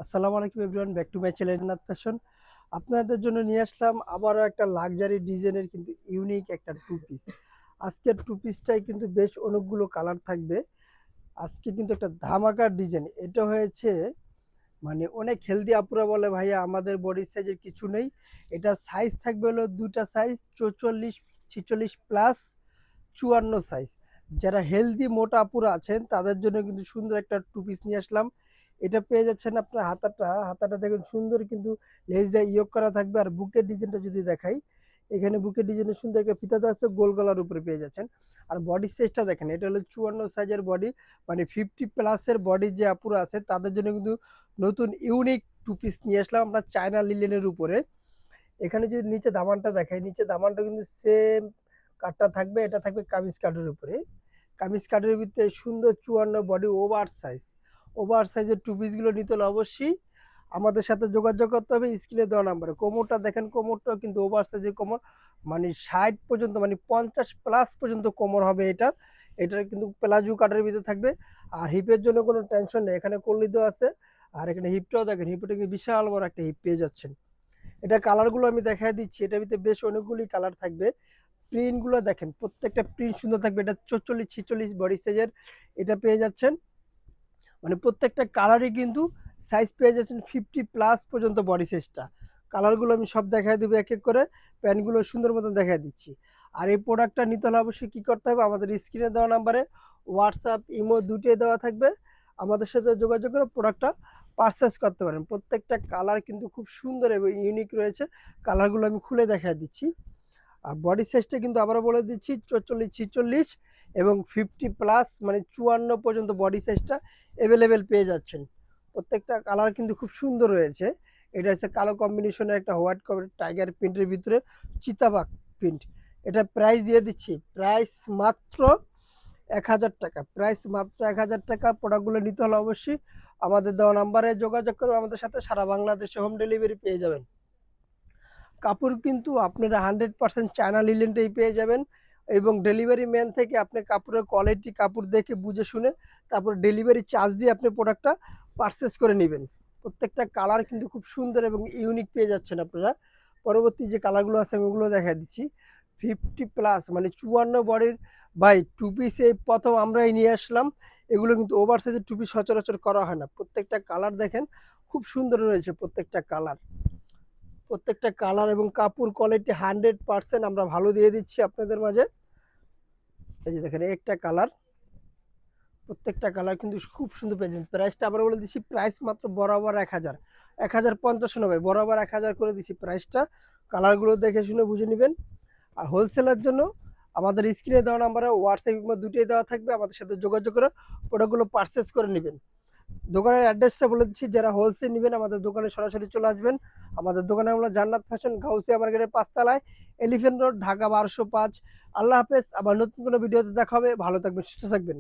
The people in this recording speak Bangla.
আসসালামু আলাইকুম everyone, back to my channel জান্নাত ফ্যাশন। আপনাদের জন্য নিয়ে আসলাম আবারও একটা লাক্সারি ডিজাইনের কিন্তু ইউনিক একটা টু পিস। আজকের টু পিসটাই কিন্তু বেশ অনেকগুলো কালার থাকবে। আজকে কিন্তু একটা ধামাকার ডিজাইন। এটা হয়েছে মানে অনেক হেলদি আপুরা বলে ভাইয়া আমাদের বডি সাইজের কিছু নেই। এটা সাইজ থাকবে হলো দুইটা সাইজ 44 46 প্লাস 54 সাইজ। যারা হেলদি মোটা আপুরা আছেন তাদের জন্য কিন্তু সুন্দর একটা টু পিস নিয়ে আসলাম। এটা পেয়ে যাচ্ছেন আপনার হাতাটা দেখুন সুন্দর কিন্তু লেজ দিয়ে ইয়োগ করা থাকবে। আর বুকের ডিজাইনটা যদি দেখাই, এখানে বুকের ডিজাইনে সুন্দর একটা ফিতা দেওয়া আছে, গোল গলার উপরে পেয়ে যাচ্ছেন। আর বডি সাইজটা দেখেন, এটা হলো 54 সাইজের বডি, মানে 50 প্লাসের বডি যে আপুরা আছে তাদের জন্য কিন্তু নতুন ইউনিক টু পিস নিয়ে আসলাম আমরা চায়না লিলেনের উপরে। এখানে যদি নিচে দামানটা দেখাই, নিচে দামানটা কিন্তু সেম কাটটা থাকবে। এটা থাকবে কামিজ কাটের উপরে। কামিজ কাটের ভিতরে সুন্দর 54 বডি ওভার সাইজের টু পিসগুলো নিতে হলে অবশ্যই আমাদের সাথে যোগাযোগ করতে হবে স্ক্রিনে দেওয়া নাম্বারে। কোমরটা দেখেন, কোমরটাও কিন্তু ওভার সাইজের কোমর, মানে 60 পর্যন্ত, মানে 50 প্লাস পর্যন্ত কোমর হবে এটার কিন্তু প্লাজো কাটের ভিতরে থাকবে। আর হিপের জন্য কোনো টেনশন নেই, এখানে কল্লি দেওয়া আছে। আর এখানে হিপটাও দেখেন, হিপটা কিন্তু বিশাল বড় একটা হিপ পেয়ে যাচ্ছেন। এটা কালারগুলো আমি দেখাই দিচ্ছি, এটার ভিতরে বেশ অনেকগুলি কালার থাকবে। প্রিন্ট গুলো দেখেন, প্রত্যেকটা প্রিন্ট সুন্দর থাকবে। এটা 44 46 বডি সাইজের এটা পেয়ে যাচ্ছেন। মানে প্রত্যেকটা কালারই কিন্তু সাইজ পেয়ে যাচ্ছেন 50 প্লাস পর্যন্ত বডি সাইজটা। কালারগুলো আমি সব দেখাই দেবো এক এক করে, প্যান্টগুলো সুন্দর মতো দেখাই দিচ্ছি। আর এই প্রোডাক্টটা নিতে হলে অবশ্যই কী করতে হবে, আমাদের স্ক্রিনে দেওয়া নাম্বারে হোয়াটসঅ্যাপ ইমো দুটোই দেওয়া থাকবে। আমাদের সাথে যোগাযোগ করে প্রোডাক্টটা পারচেস করতে পারেন। প্রত্যেকটা কালার কিন্তু খুব সুন্দর এবং ইউনিক রয়েছে। কালারগুলো আমি খুলে দেখাই দিচ্ছি। আর বডি সাইজটা কিন্তু আবারও বলে দিচ্ছি 44 46 এবং 50 প্লাস, মানে 54 পর্যন্ত বডি সাইজটা অ্যাভেলেবেল পেয়ে যাচ্ছেন। প্রত্যেকটা কালার কিন্তু খুব সুন্দর রয়েছে। এটা হচ্ছে কালো কম্বিনেশনের একটা হোয়াইট কালার টাইগার প্রিন্টের ভিতরে চিতাবাগ প্রিন্ট। এটা প্রাইস দিয়ে দিচ্ছি, প্রাইস মাত্র 1000 টাকা। প্রাইস মাত্র 1000 টাকা। প্রোডাক্টগুলো নিতে হলে অবশ্যই আমাদের দেওয়া নাম্বারে যোগাযোগ করে আমাদের সাথে সারা বাংলাদেশে হোম ডেলিভারি পেয়ে যাবেন। কাপড় কিন্তু আপনারা 100% চায়না লিলেনটাই পেয়ে যাবেন। এবং ডেলিভারি ম্যান থেকে আপনি কাপড়ের কোয়ালিটি কাপড় দেখে বুঝে শুনে তারপর ডেলিভারি চার্জ দিয়ে আপনি প্রোডাক্টটা পারচেস করে নেবেন। প্রত্যেকটা কালার কিন্তু খুব সুন্দর এবং ইউনিক পেয়ে যাচ্ছেন আপনারা। পরবর্তী যে কালারগুলো আছে আমি ওগুলো দেখা দিচ্ছি। 50 প্লাস, মানে 54 বডির ভাই টু পিস এই প্রথম আমরাই নিয়ে আসলাম। এগুলো কিন্তু ওভার সাইজের টু পিস সচরাচর করা হয় না। প্রত্যেকটা কালার দেখেন খুব সুন্দর রয়েছে। প্রত্যেকটা কালার এবং কাপড় কোয়ালিটি 100% আমরা ভালো দিয়ে দিচ্ছি আপনাদের মাঝে। এই যে দেখেন একটা কালার, প্রত্যেকটা কালার কিন্তু খুব সুন্দর পেয়েছেন। প্রাইসটা আবার বলে দিচ্ছি, প্রাইস মাত্র বরাবর 1000, 1050 নয়, বরাবর 1000 করে দিচ্ছি প্রাইসটা। কালারগুলো দেখে শুনে বুঝে নেবেন। আর হোলসেলের জন্য আমাদের স্ক্রিনে দেওয়া নাম্বারে হোয়াটসঅ্যাপ দুটোই দেওয়া থাকবে, আমাদের সাথে যোগাযোগ করে প্রোডাক্টগুলো পারচেস করে নেবেন। দোকানের অ্যাড্রেসটা বলে দিচ্ছি, যারা হোলসেল নেবেন আমাদের দোকানে সরাসরি চলে আসবেন। আমাদের দোকানে হলো জান্নাত ফ্যাশন, গাউসিয়া মার্কেটের 5 তলায়, এলিফ্যান্ট রোড, ঢাকা 1205। আল্লাহ হাফেজ। আবার নতুন কোনো ভিডিওতে দেখা হবে। ভালো থাকবেন, সুস্থ থাকবেন।